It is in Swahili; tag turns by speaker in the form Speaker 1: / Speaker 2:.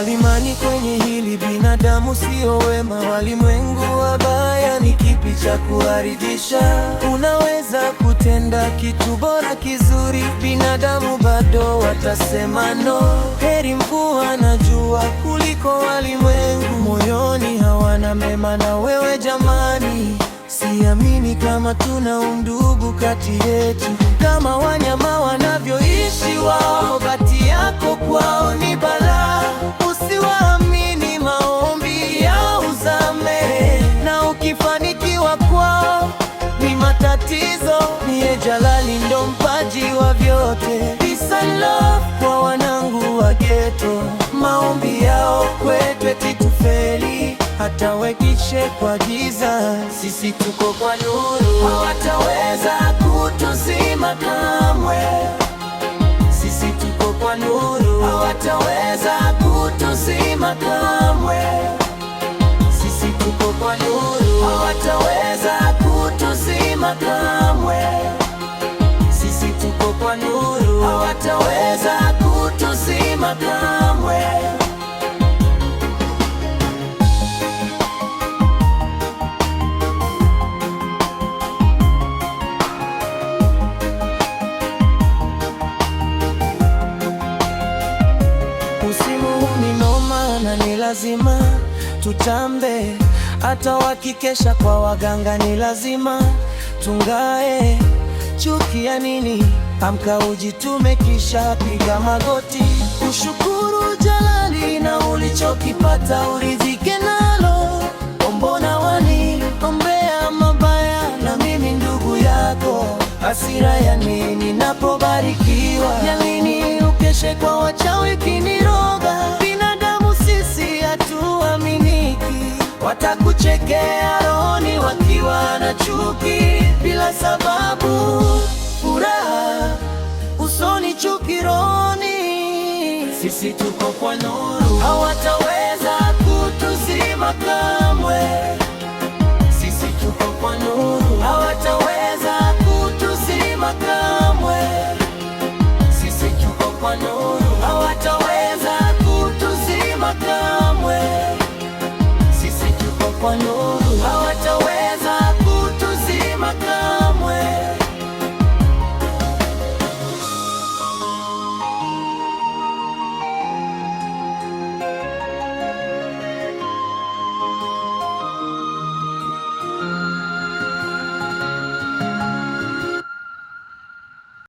Speaker 1: walimani kwenye hili, binadamu sio wema, walimwengu wabaya. Ni kipi cha kuaridhisha? Unaweza kutenda kitu bora kizuri, binadamu bado watasema no. Heri mvua na jua kuliko walimwengu, moyoni hawana mema na wewe jamani. Siamini kama tuna undugu kati yetu, kama wanyama wanavyoishi wao. Bahati yako kwao ni balaa, usiwaamini, maombi yao uzame, na ukifanikiwa kwao ni matatizo. Niye Jalali ndo mpaji wa vyote. Peace and love kwa wanangu wa ghetto, maombi yao kwetu eti tufeli, hata wekishe kwa giza, sisi tuko kwa nuru. Hawataweza kutuzima kamwe, sisi tuko kwa nuru. Hawataweza kutuzima kamwe, sisi tuko kwa nuru. Hawataweza kutuzima kamwe, sisi tuko kwa nuru. Hawataweza kutuzima kamwe. Ni lazima tutambe, hata wakikesha kwa waganga ni lazima tungae. Chuki ya nini? Amka ujitume, kisha piga magoti, ushukuru Jalali na ulichokipata uridhike nalo. Mbona waniombea mabaya na mimi ndugu yako? Hasira ya nini napobarikiwa? Ya nini ukeshe kwa wachawi kiniroga? Watakuchekea rohoni wakiwa na chuki bila sababu, furaha usoni, chuki rohoni. Sisi tuko kwa nuru, hawataweza kutuzima kamwe. Sisi tuko kwa nuru, hawataweza kutuzima kamwe. Sisi tuko kwa nuru, hawataweza kutuzima kamwe. Kwa nuru.